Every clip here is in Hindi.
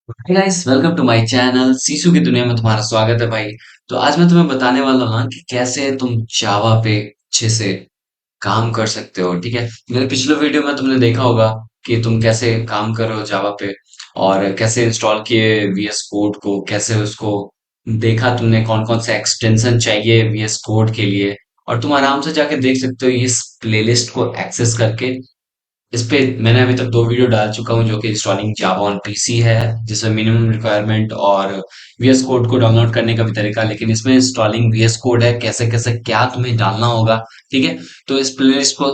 Hi guys, welcome to my channel Sisu की दुनिया में तुम्हारा स्वागत है भाई। तो आज मैं तुम्हें बताने वाला हूँ ना कि कैसे तुम जावा पे अच्छे से काम कर सकते हो। ठीक है, मेरे पिछले वीडियो में तुमने देखा होगा कि तुम कैसे काम कर रहे हो जावा पे और कैसे इंस्टॉल किए वीएस कोड को, कैसे उसको देखा तुमने, कौन कौन से एक्सटेंशन चाहिए वीएस कोड के लिए। और तुम आराम से जाके देख सकते हो इस प्लेलिस्ट को एक्सेस करके। इस पे मैंने अभी तक दो वीडियो डाल चुका हूँ जो कि इंस्टॉलिंग जावा ऑन पीसी है, जिसमें मिनिमम रिक्वायरमेंट और वीएस कोड को डाउनलोड करने का भी तरीका। लेकिन इसमें इंस्टॉलिंग वीएस कोड है, कैसे कैसे क्या तुम्हें डालना होगा। ठीक है, तो इस प्लेलिस्ट को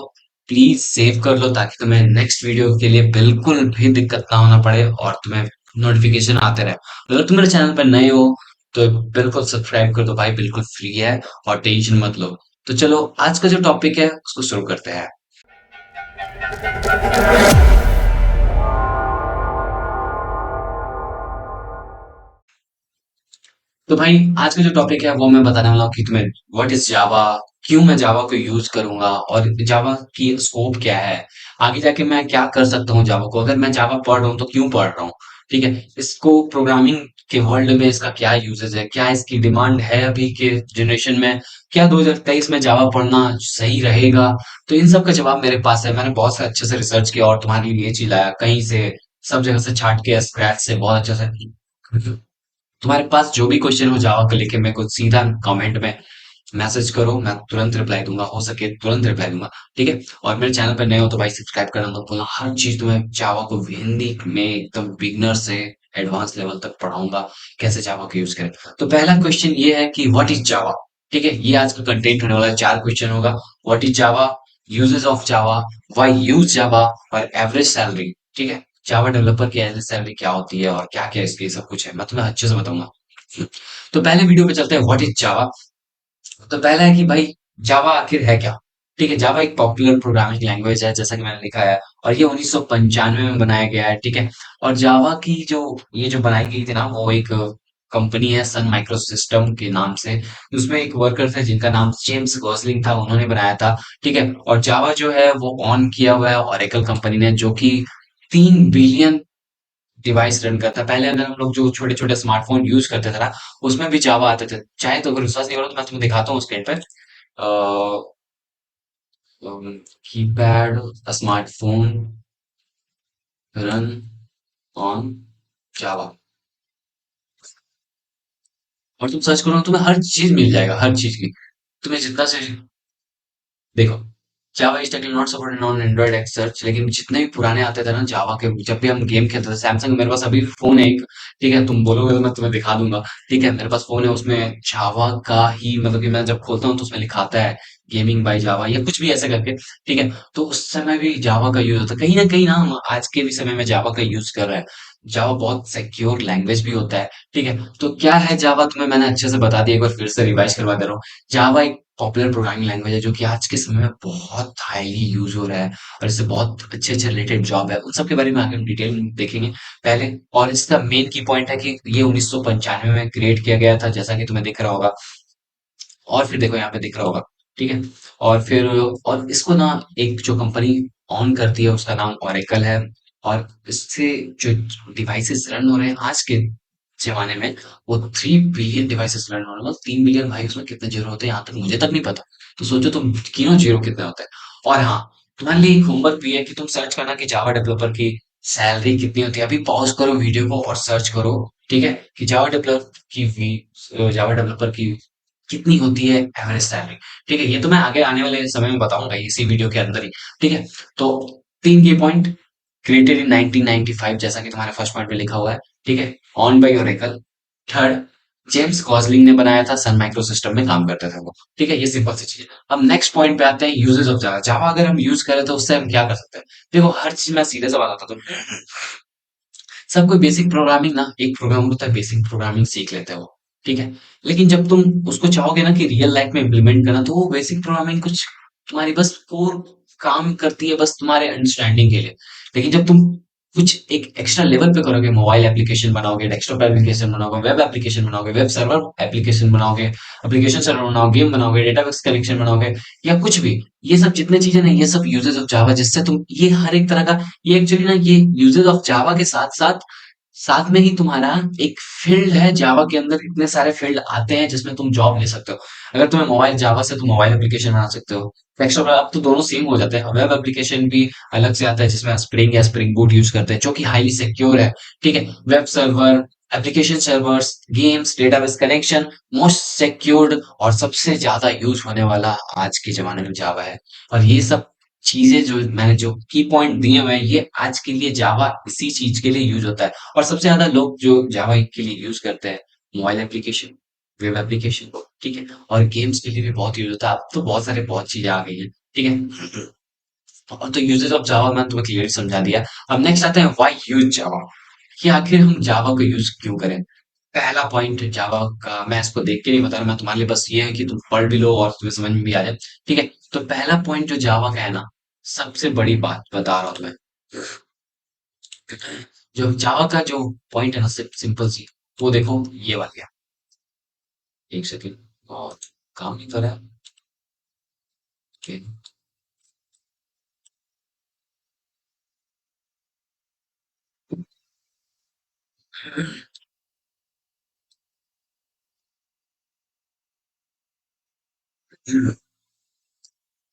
प्लीज सेव कर लो ताकि तुम्हें नेक्स्ट वीडियो के लिए बिल्कुल भी दिक्कत ना होना पड़े और तुम्हें नोटिफिकेशन आते रहे। अगर तुम मेरे चैनल पर नए हो तो बिल्कुल सब्सक्राइब कर दो भाई, बिल्कुल फ्री है और टेंशन मत लो। तो चलो आज का जो टॉपिक है उसको शुरू करते हैं। तो भाई आज का जो टॉपिक है वो मैं बताने वाला हूँ कि तुम्हें व्हाट इज जावा, क्यों मैं जावा को यूज करूंगा और जावा की स्कोप क्या है, आगे जाके मैं क्या कर सकता हूँ जावा को, अगर मैं जावा पढ़ रहा हूँ तो क्यों पढ़ रहा हूँ। ठीक है, इसको प्रोग्रामिंग के वर्ल्ड में इसका क्या यूजेस है, क्या इसकी डिमांड है अभी के जनरेशन में, क्या 2023 में जावा पढ़ना सही रहेगा। तो इन सब का जवाब मेरे पास है। मैंने बहुत से अच्छे से रिसर्च किया और तुम्हारे लिए ये चीज लाया कहीं से, सब जगह से छाट के स्क्रैच से बहुत अच्छे से। तुम्हारे पास जो भी क्वेश्चन हो जावा को लेके मेरे को सीधा कमेंट में मैसेज करो, मैं तुरंत रिप्लाई दूंगा, हो सके तुरंत रिप्लाई दूंगा। ठीक है, और मेरे चैनल पर नए हो तो भाई सब्सक्राइब करना मत भूलना। हर चीज तुम्हें जावा को हिंदी में एकदम बिगनर से एडवांस लेवल तक पढ़ाऊंगा, कैसे जावा को यूज करें। तो पहला क्वेश्चन ये है कि व्हाट इज जावा। ठीक है, ये आज का कंटेंट होने वाला है, चार क्वेश्चन होगा। What is Java, uses of Java, why use जावा और एवरेज सैलरी। ठीक है, जावा डेवलपर की एवरेज सैलरी क्या होती है और क्या क्या इसकी सब कुछ है मैं तुम्हें अच्छे से बताऊंगा। तो पहले वीडियो पे चलते हैं, व्हाट इज जावा। तो पहला है कि भाई जावा आखिर है क्या। ठीक है, जावा एक पॉपुलर प्रोग्रामिंग लैंग्वेज है जैसा कि मैंने लिखा है, और ये 1995 में बनाया गया है। ठीक है, और जावा की जो ये जो बनाई गई थी ना, वो एक कंपनी है सन माइक्रो सिस्टम के नाम से। उसमें एक वर्कर थे जिनका नाम जेम्स गॉसलिंग था, उन्होंने बनाया था। ठीक है, और जावा जो है वो ऑन किया हुआ है ऑरेकल कंपनी ने, जो कि 3 बिलियन डिवाइस रन करता है। पहले अगर हम लोग जो छोटे छोटे स्मार्टफोन यूज करते थे ना, उसमें भी जावा आते थे। चाहे तो अगर विश्वास नहीं करो तो मैं तुम्हें दिखाता हूँ स्क्रीन पे। Keypad smartphone run on Java, और तुम सर्च करो तुम्हें हर चीज मिल जाएगा, हर चीज की। तुम्हें जितना से देखो, Java is टेकली not supported on Android x search, लेकिन जितने भी पुराने आते थे ना जावा के, जब भी हम गेम खेलते थे, सैमसंग मेरे पास अभी भी फोन है एक। ठीक है, तुम बोलोगे तो मैं तुम्हें दिखा दूंगा। ठीक है, मेरे पास फोन है, उसमें जावा का ही मतलब कि मैं जब खोलता हूँ तो उसमें लिखाता है गेमिंग बाय जावा या कुछ भी ऐसे करके। ठीक है, तो उस समय भी जावा का यूज होता है, कहीं ना कहीं ना हम आज के भी समय में जावा का यूज कर रहे हैं। जावा बहुत सिक्योर लैंग्वेज भी होता है। ठीक है, तो क्या है जावा, तुम्हें मैंने अच्छे से बता दिया, एक बार फिर से रिवाइज करवा दे रहा हूँ। जावा एक पॉपुलर प्रोग्रामिंग लैंग्वेज है जो कि आज के समय में बहुत हाईली यूज हो रहा है, और इससे बहुत अच्छे अच्छे रिलेटेड जॉब है, उन सब के बारे में आगे हम डिटेल में देखेंगे पहले। और इसका मेन की पॉइंट है कि ये 1995 में क्रिएट किया गया था जैसा कि तुम्हें दिख रहा होगा, और फिर देखो यहाँ पे दिख रहा होगा। ठीक है, और फिर और इसको ना एक जो कंपनी ऑन करती है उसका नाम ओरेकल है। और इससे जो डिवाइसेस रन हो रहे हैं आज के जमाने में, वो 3 बिलियन डिवाइसेस रन हो रहे हैं। 3 बिलियन भाई, उसमें कितने जीरो होते हैं यहाँ तक मुझे तक नहीं पता। तो सोचो तुम, गिनो जीरो कितने होते हैं। और हाँ, तुम्हारे लिए एक होमवर्क भी है कि तुम सर्च करना कि जावा डेवलपर की सैलरी कितनी होती है। अभी पॉज करो वीडियो को और सर्च करो। ठीक है, कि जावा डेवलपर की कितनी होती है एवरेज सैलरी। ठीक है, ये तो मैं आगे आने वाले समय में बताऊंगा इसी वीडियो के अंदर ही। ठीक है, तो तीन की पॉइंट, क्रिएटेड इन 1995 जैसा कि तुम्हारे फर्स्ट पॉइंट पे लिखा हुआ है। ठीक है, on by Oracle. Third, James Gosling ने बनाया था, सन माइक्रो सिस्टम में काम करते थे वो। ठीक है, ये सिंपल सी चीज है। अब नेक्स्ट पॉइंट पे आते हैं, यूजेस ऑफ जावा। जावा अगर हम यूज करें तो उससे हम क्या कर सकते हैं। देखो, हर चीज मैं सीधे से बताता हूँ। सब कोई बेसिक प्रोग्रामिंग ना, एक प्रोग्राम होता है बेसिक प्रोग्रामिंग सीख लेते हैं वो। ठीक है, लेकिन जब तुम उसको चाहोगे ना कि रियल लाइफ में इम्प्लीमेंट करना, तो वो बेसिक प्रोग्रामिंग कुछ तुम्हारी बस कोर काम करती है बस तुम्हारे अंडरस्टैंडिंग के लिए। लेकिन जब तुम कुछ एक एक्स्ट्रा लेवल पे करोगे, मोबाइल एप्लीकेशन बनाओगे, डेस्कटॉप एप्लीकेशन बनाओगे, वेब एप्लीकेशन बनाओगे, वेब सर्वर एप्लीकेशन बनाओगे, एप्लीकेशन सर्वर बनाओगे, गेम बनाओगे, डेटाबेस कनेक्शन बनाओगे, या कुछ भी, ये सब जितने चीजें ना, ये सब यूजेस ऑफ जावा, जिससे तुम ये हर एक तरह का, ये एक्चुअली ना, ये यूजेस ऑफ जावा के साथ साथ साथ में ही तुम्हारा एक फील्ड है जावा के अंदर, इतने सारे फील्ड आते हैं जिसमें तुम जॉब ले सकते हो। अगर तुम्हें मोबाइल जावा से तुम मोबाइल एप्लीकेशन बना सकते हो, डेस्कटॉप अब तो दोनों सेम हो जाते हैं। वेब एप्लीकेशन भी अलग से आता है जिसमें स्प्रिंग या स्प्रिंग बूट यूज करते हैं जो कि हाईली सिक्योर है। ठीक है, web server, application servers, games, database connection, most secured और सबसे ज्यादा यूज होने वाला आज के जमाने में जावा है। और ये सब चीजें जो मैंने जो की पॉइंट दिए हुए हैं, ये आज के लिए जावा इसी चीज के लिए यूज होता है। और सबसे ज्यादा लोग जो जावा के लिए यूज करते हैं, मोबाइल एप्लीकेशन, वेब एप्लीकेशन, ठीक है, और गेम्स के लिए भी बहुत यूज होता है। अब तो बहुत चीजें आ गई हैं, ठीक है। और तो यूजेस ऑफ जावा मैंने तुम्हें क्लियर समझा दिया। अब नेक्स्ट आते हैं व्हाई यूज जावा, कि आखिर हम जावा को यूज क्यों करें। पहला पॉइंट जावा का मैं इसको देख के नहीं बता रहा, मैं तुम्हारे लिए बस ये है कि तुम पढ़ भी लो और तुम्हें समझ में भी आ जाए। ठीक है, तो पहला पॉइंट जो जावा का है ना, सबसे बड़ी बात बता रहा हूं तुम्हें, जो जावा का जो पॉइंट है ना, सिंपल सी, वो देखो ये वाला गया। एक सेकेंड, और काम नहीं कर रहा है। ओके।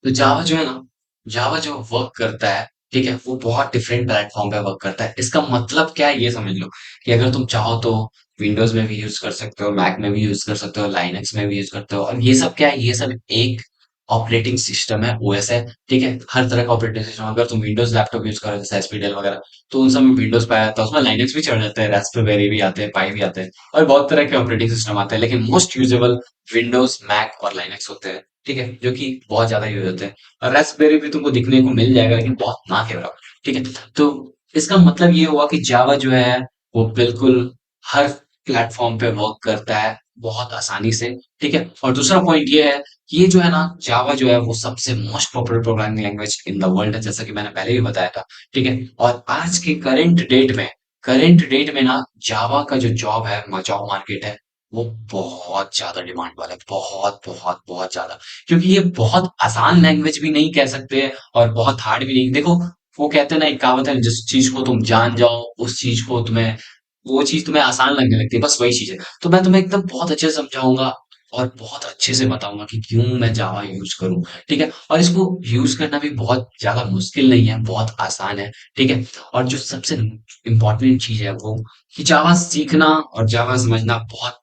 तो जावा जो है ना, जावा जो वर्क करता है, ठीक है, वो बहुत डिफरेंट प्लेटफॉर्म पे वर्क करता है। इसका मतलब क्या है ये समझ लो, कि अगर तुम चाहो तो विंडोज में भी यूज कर सकते हो, मैक में भी यूज कर सकते हो, लाइनक्स में भी यूज करते हो। और ये सब क्या है, ये सब एक ऑपरेटिंग सिस्टम है, ओएस है। ठीक है, हर तरह का ऑपरेटिंग सिस्टम, अगर तुम विंडोज लैपटॉप यूज करो जैसे एचपी डेल वगैरह, तो उन सब में विंडोज पाया जाता है, उसमें लाइनक्स भी चढ़ जाता है, रास्पबेरी भी आते हैं, पाई भी आते हैं, और बहुत तरह के ऑपरेटिंग सिस्टम आते हैं, लेकिन मोस्ट यूजेबल विंडोज, मैक और लाइनक्स होते हैं। ठीक है, जो कि बहुत ज्यादा यूज होते हैं। और रास्पबेरी भी तुमको दिखने को मिल जाएगा, लेकिन बहुत ना के बराबर। ठीक है, तो इसका मतलब ये हुआ कि जावा जो है वो बिल्कुल हर प्लेटफॉर्म पे वर्क करता है बहुत आसानी से। ठीक है, और दूसरा पॉइंट ये है कि ये जो है ना, जावा जो है वो सबसे most popular programming language in the world है, जैसा कि मैंने पहले भी बताया था। ठीक है, और आज के करंट डेट में ना, जावा का जो जॉब है, जॉब मार्केट है, वो बहुत ज्यादा डिमांड वाला है, बहुत बहुत बहुत ज्यादा। क्योंकि ये बहुत आसान लैंग्वेज भी नहीं कह सकते और बहुत हार्ड भी नहीं। देखो, वो कहते हैं ना, एक कहावत है, जिस चीज को तुम जान जाओ उस चीज को तुम्हें, वो चीज तुम्हें आसान लगने लगती है, बस वही चीज है। तो मैं तुम्हें एकदम बहुत अच्छे से समझाऊंगा और बहुत अच्छे से बताऊंगा कि क्यों मैं जावा यूज करूं। ठीक है, और इसको यूज करना भी बहुत ज्यादा मुश्किल नहीं है, बहुत आसान है। ठीक है, और जो सबसे इम्पोर्टेंट चीज है वो, कि जावा सीखना और जावा समझना बहुत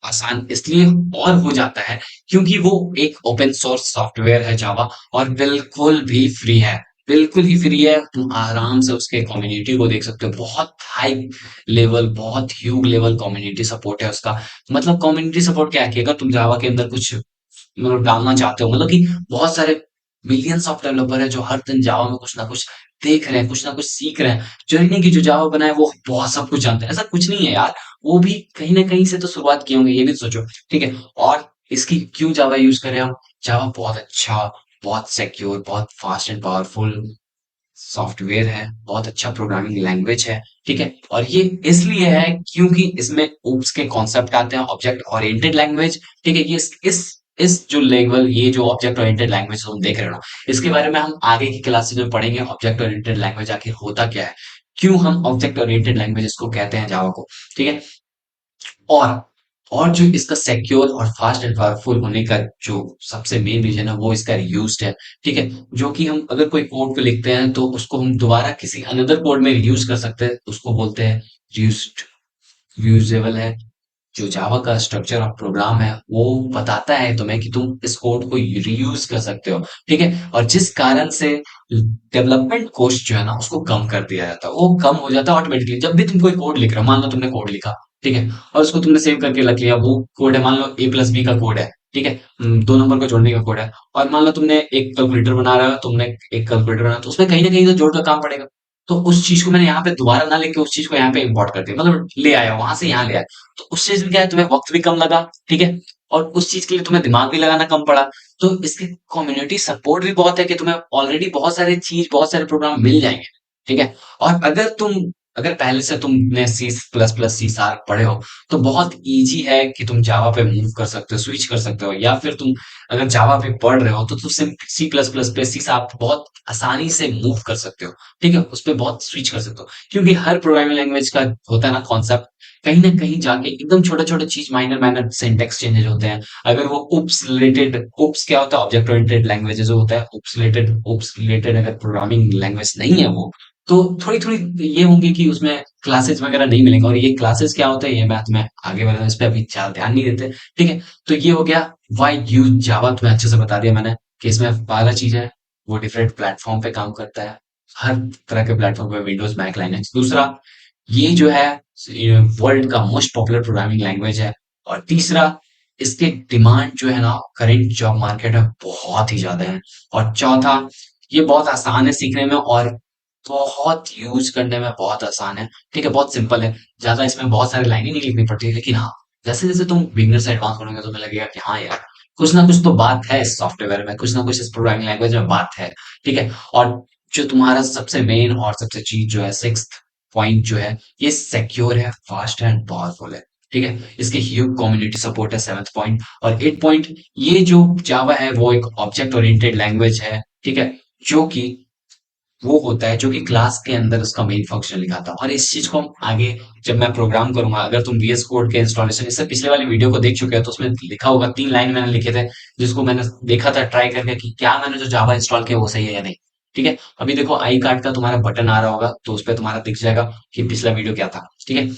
आसान इसलिए और हो जाता है क्योंकि वो एक ओपन सोर्स सॉफ्टवेयर है जावा, और बिल्कुल भी फ्री है। बिल्कुल ही फ्री है, तुम आराम से उसके कम्युनिटी को देख सकते हो, बहुत हाई लेवल, बहुत ह्यूज लेवल कम्युनिटी सपोर्ट है उसका। मतलब कम्युनिटी सपोर्ट क्या है, कि अगर तुम जावा के अंदर कुछ मतलब डालना चाहते हो, मतलब कि बहुत सारे मिलियंस ऑफ डेवलपर है जो हर दिन जावा में कुछ ना कुछ देख रहे हैं, कुछ ना कुछ सीख रहे हैं। जरूरी नहीं कि जो जावा बनाए वो बहुत सब कुछ जानते हैं, ऐसा कुछ नहीं है यार। वो भी कहीं ना कहीं से तो शुरुआत किए होंगे, ये भी सोचो। ठीक है, और इसकी क्यों जावा यूज करें हम। जावा बहुत अच्छा, बहुत सिक्योर, बहुत फास्ट एंड पावरफुल सॉफ्टवेयर है, बहुत अच्छा प्रोग्रामिंग लैंग्वेज है। ठीक है, और ये इसलिए है क्योंकि इसमें ओप्स के कॉन्सेप्ट आते हैं, ऑब्जेक्ट ओरिएंटेड लैंग्वेज। ठीक है, ये इस जो लेवल, ये जो ऑब्जेक्ट ओरिएंटेड लैंग्वेज तुम देख रहे हो ना, इसके बारे में हम आगे की क्लासेस में पढ़ेंगे। ऑब्जेक्ट ओरिएंटेड लैंग्वेज आखिर होता क्या है, क्यों हम ऑब्जेक्ट ओरिएंटेड लैंग्वेज को कहते हैं जावा को। ठीक है, और और जो इसका सिक्योर और फास्ट एंड पावरफुल होने का जो सबसे मेन रीजन है, वो इसका रीयूज है। ठीक है, जो कि हम अगर कोई कोड को लिखते हैं तो उसको हम दोबारा किसी अनदर कोड में रीयूज कर सकते हैं, उसको बोलते हैं रीयूज्ड, रीयूजेबल है। जो जावा का स्ट्रक्चर ऑफ प्रोग्राम है वो बताता है तुम्हें कि तुम इस कोड को रीयूज कर सकते हो। ठीक है, और जिस कारण से डेवलपमेंट कॉस्ट जो है ना, उसको कम कर दिया जाता है, वो कम हो जाता है ऑटोमेटिकली। जब भी तुम कोई कोड लिख रहे हो, मान लो तुमने कोड लिखा, ठीक है, और उसको तुमने सेव करके रख लिया, वो कोड है, मान लो A+B का कोड है। ठीक है, 2 नंबर को जोड़ने का कोड है। और मान लो तुमने एक कैलकुलेटर बना रहा है, तुमने एक कैलकुलेटर बना, तो उसमें कहीं ना कहीं तो जोड़ का काम पड़ेगा। तो उस चीज को मैंने यहाँ पे दोबारा ना लेके उस चीज को यहाँ पे इंपोर्ट कर दिया, मतलब ले आया वहां से यहाँ ले आया। तो उस चीज में क्या है, तुम्हें वक्त भी कम लगा। ठीक है, और उस चीज के लिए तुम्हें दिमाग भी लगाना कम पड़ा। तो इसकी कम्युनिटी सपोर्ट भी बहुत है कि तुम्हें ऑलरेडी बहुत सारे प्रोग्राम मिल जाएंगे। ठीक है, और अगर तुम अगर पहले से तुमने C plus plus C sharp पढ़े हो तो बहुत इजी है कि तुम जावा पे मूव कर सकते हो, स्विच कर सकते हो। या फिर तुम अगर जावा पे पढ़ रहे हो तो तुम सी प्लस प्लस पे सी शार्प बहुत आसानी से मूव कर सकते हो। ठीक है, उस पे बहुत स्विच कर सकते हो, क्योंकि हर प्रोग्रामिंग लैंग्वेज का होता है ना कॉन्सेप्ट, कहीं ना कहीं जाके एकदम छोटा छोटा चीज, माइनर माइनर सिंटेक्स चेंजेस होते हैं। अगर वो उप्स रिलेटेड, उप्स क्या होता है, ऑब्जेक्ट ओरिएंटेड लैंग्वेजेस होता है, उप्स रिलेटेड अगर प्रोग्रामिंग लैंग्वेज नहीं है वो, तो थोड़ी थोड़ी ये होंगी कि उसमें क्लासेस वगैरह नहीं मिलेंगे। और ये क्लासेस क्या होते हैं ये मैं तुम्हें आगे वाले इस पे अभी ज्यादा ध्यान नहीं देते। ठीक है, तो ये हो गया वाई यूज जावा, तुम्हें अच्छे से बता दिया मैंने कि इसमें पहला चीज है वो डिफरेंट प्लेटफॉर्म पे काम करता है, हर तरह के प्लेटफॉर्म पे, विंडोज, मैक, लाइनक्स। दूसरा, ये जो है वर्ल्ड का मोस्ट पॉपुलर प्रोग्रामिंग लैंग्वेज है। और तीसरा, इसके डिमांड जो है ना करंट जॉब मार्केट में बहुत ही ज्यादा है। और चौथा, ये बहुत आसान है सीखने में और बहुत यूज करने में बहुत आसान है। ठीक है, बहुत सिंपल है, ज्यादा इसमें बहुत सारी लाइनें नहीं लिखनी पड़ती है। लेकिन हाँ, जैसे जैसे तुम बिगनर से एडवांस बनोगे तुम्हें लगेगा कि हाँ यार, कुछ ना कुछ तो बात है इस सॉफ्टवेयर में, कुछ ना कुछ इस प्रोग्रामिंग लैंग्वेज में बात है। ठीक है, और जो तुम्हारा सबसे मेन और सबसे चीज जो है, सिक्स पॉइंट जो है, ये सिक्योर है, फास्ट है एंड पावरफुल है। ठीक है, इसके ह्यूज कम्युनिटी सपोर्ट है, सेवंथ पॉइंट। और एट पॉइंट, ये जो जावा है वो एक ऑब्जेक्ट ओरिएंटेड लैंग्वेज है। ठीक है, जो कि वो होता है जो कि क्लास के अंदर उसका मेन फंक्शन लिखा था। और इस चीज को हम आगे जब मैं प्रोग्राम करूंगा, अगर तुम VS कोड के इंस्टॉलेशन, इससे पिछले वाली वीडियो को देख चुके हो तो उसमें लिखा होगा, 3 लाइन मैंने लिखे थे, जिसको मैंने देखा था ट्राई करके कि क्या मैंने जो जावा इंस्टॉल किया वो सही है या नहीं। ठीक है, अभी देखो आई कार्ड का तुम्हारा बटन आ रहा होगा तो उस पर तुम्हारा दिख जाएगा कि पिछला वीडियो क्या था। ठीक है,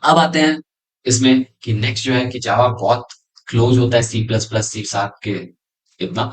अब आते हैं इसमें कि नेक्स्ट जो है कि जावा बहुत क्लोज होता है C plus plus C sharp के इतना,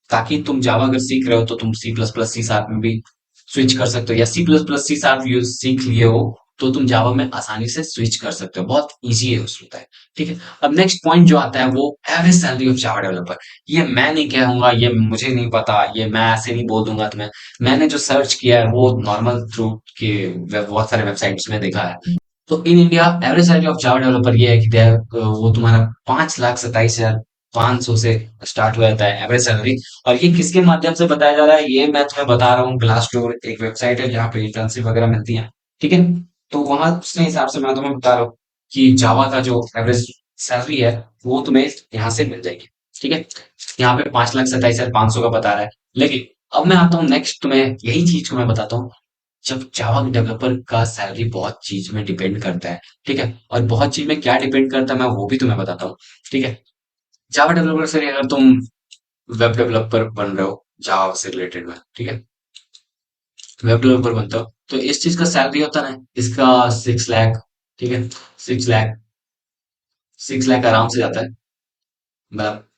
ताकि तुम जावा अगर सीख रहे हो तो तुम C plus plus C sharp में भी स्विच कर सकते हो, या C plus plus C sharp use सीख लिए हो तो तुम जावा में आसानी से स्विच कर सकते हो, बहुत इजी है उस होता है। ठीक है, अब नेक्स्ट पॉइंट जो आता है वो average salary of Java developer. ये मैं नहीं कहूंगा, ये मुझे नहीं पता, ये मैं ऐसे नहीं बोल दूंगा तुम्हें। मैंने जो सर्च किया है वो नॉर्मल थ्रू के बहुत सारे वेबसाइट्स में देखा है। तो in India average salary of Java developer ये है कि वो तुम्हारा 5,27,500 से स्टार्ट हो जाता है एवरेज सैलरी। और ये किसके माध्यम से बताया जा रहा है ये मैं तुम्हें बता रहा हूँ, ग्लासडोर एक वेबसाइट है जहाँ पे इंटर्नशिप वगैरह मिलती है। ठीक है, तो वहां उसके हिसाब से मैं तुम्हें बता रहा हूँ कि जावा का जो एवरेज सैलरी है वो तुम्हें यहाँ से मिल जाएगी। ठीक है, यहाँ पे 5,27,500 का बता रहा है। लेकिन अब मैं आता हूँ नेक्स्ट, तुम्हें यही चीज को मैं बताता हूँ। जब जावा डेवलपर का सैलरी बहुत चीज में डिपेंड करता है। ठीक है, और बहुत चीज में क्या डिपेंड करता है मैं वो भी तुम्हें बताता हूँ। ठीक है, जावा डेवलपर से अगर तुम वेब डेवलपर बन रहे हो जावा से रिलेटेड में, ठीक है, वेब डेवलपर बनते हो तो इस चीज का सैलरी होता है ना इसका 6 लाख। ठीक है, 6 लाख, 6 लाख आराम से जाता है।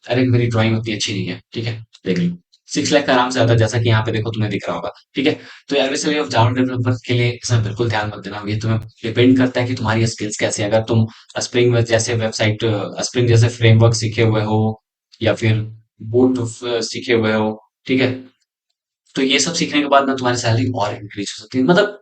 अरे मेरी ड्राइंग उतनी अच्छी नहीं है, ठीक है, देख लो। 6 लाख का आराम से आता है, जैसा कि यहाँ पे देखो तुम्हें दिख रहा होगा। ठीक है, तो average salary of Java developer के लिए इसमें बिल्कुल ध्यान मत देना, ये तुम्हें डिपेंड करता है कि तुम्हारी स्किल्स कैसी है। अगर तुम स्प्रिंग जैसे वेबसाइट, स्प्रिंग जैसे फ्रेमवर्क सीखे हुए हो, या फिर बूट सीखे हुए हो, ठीक है, तो ये सब सीखने के बाद ना तुम्हारी सैलरी और इंक्रीज हो सकती है। मतलब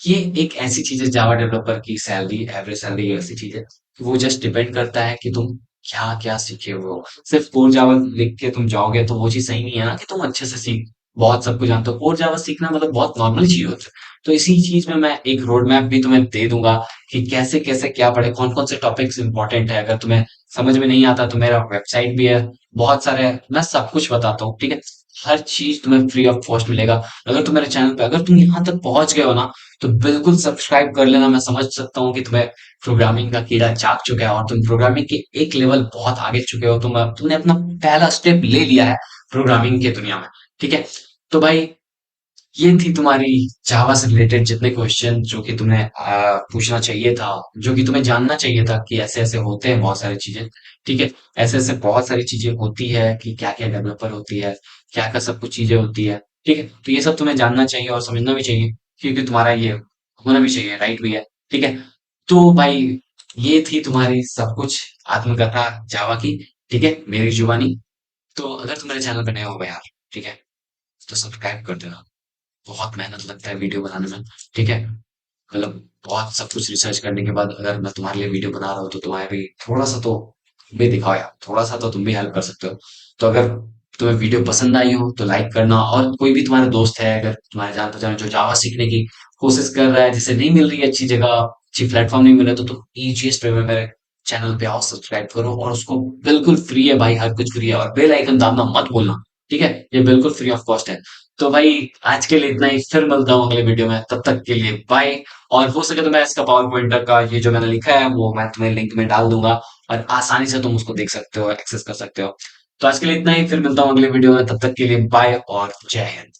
ये एक ऐसी चीज है, जावा डेवलपर की सैलरी, एवरेज सैलरी ऐसी चीज है कि वो जस्ट डिपेंड करता है कि तुम क्या क्या सीखे हुए हो। सिर्फ कोर जावा लिख के तुम जाओगे तो वो चीज सही नहीं है ना कि तुम अच्छे से सीख बहुत सब कुछ जानते हो। कोर जावा सीखना मतलब बहुत नॉर्मल चीज होती है। तो इसी चीज में मैं एक रोड मैप भी तुम्हें दे दूंगा कि कैसे कैसे क्या पढ़े, कौन कौन से टॉपिक्स इंपॉर्टेंट है। अगर तुम्हें समझ में नहीं आता तो मेरा वेबसाइट भी है, बहुत सारे मैं सब कुछ बताता हूँ। ठीक है, हर चीज तुम्हें फ्री ऑफ कॉस्ट मिलेगा। अगर तुम मेरे चैनल पे, अगर तुम यहाँ तक पहुंच गए हो ना, तो बिल्कुल सब्सक्राइब कर लेना। मैं समझ सकता हूँ कि तुम्हें प्रोग्रामिंग का कीड़ा जाग चुका है और तुम प्रोग्रामिंग के एक लेवल बहुत आगे चुके हो, तुमने अपना पहला स्टेप ले लिया है प्रोग्रामिंग के दुनिया में। ठीक है, तो भाई ये थी तुम्हारी जावा से रिलेटेड जितने क्वेश्चन जो कि तुम्हें पूछना चाहिए था, जो कि तुम्हें जानना चाहिए था कि ऐसे ऐसे होते हैं बहुत सारी चीजें। ठीक है, ऐसे ऐसे बहुत सारी चीजें होती है कि क्या क्या डेवलपर होती है, क्या क्या सब कुछ चीजें होती है। ठीक है, तो ये सब तुम्हें जानना चाहिए और समझना भी चाहिए, क्योंकि तुम्हारा ये होना भी चाहिए, राइट भी है। ठीक है, तो भाई ये थी तुम्हारी सब कुछ आत्मकथा जावा की। ठीक है, मेरी जुबानी। तो अगर तुम मेरे चैनल पर नए हो यार, ठीक है, तो सब्सक्राइब कर देना। बहुत मेहनत लगता है वीडियो बनाने में। ठीक है, मतलब बहुत सब कुछ रिसर्च करने के बाद अगर मैं तुम्हारे लिए वीडियो बना रहा हूँ तो तुम्हारे भी थोड़ा सा तो भी दिखाओ यार, थोड़ा सा तो तुम भी हेल्प कर सकते हो। तो अगर तुम्हें वीडियो पसंद आई हो तो लाइक करना, और कोई भी तुम्हारा दोस्त है अगर तुम्हारे जान पहचान जो जावा सीखने की कोशिश कर रहा है, जिसे नहीं मिल रही है अच्छी जगह, अच्छी प्लेटफॉर्म नहीं मिल रहा, तो तुम ईजीएस्ट वे में मेरे चैनल पे आओ, सब्सक्राइब करो, और उसको बिल्कुल फ्री है भाई, हर कुछ फ्री है, और बेल आइकन दाबना मत भूलना। ठीक है, ये बिल्कुल फ्री ऑफ कॉस्ट है। तो भाई आज के लिए इतना ही, फिर मिलता हूँ अगले वीडियो में, तब तक के लिए बाय। और हो सके तो मैं इसका पावर पॉइंटर का ये जो मैंने लिखा है वो मैं तुम्हें लिंक में डाल दूंगा, और आसानी से तुम उसको देख सकते हो, एक्सेस कर सकते हो। तो आज के लिए इतना ही, फिर मिलता हूँ अगले वीडियो में, तब तक के लिए बाय और जय हिंद।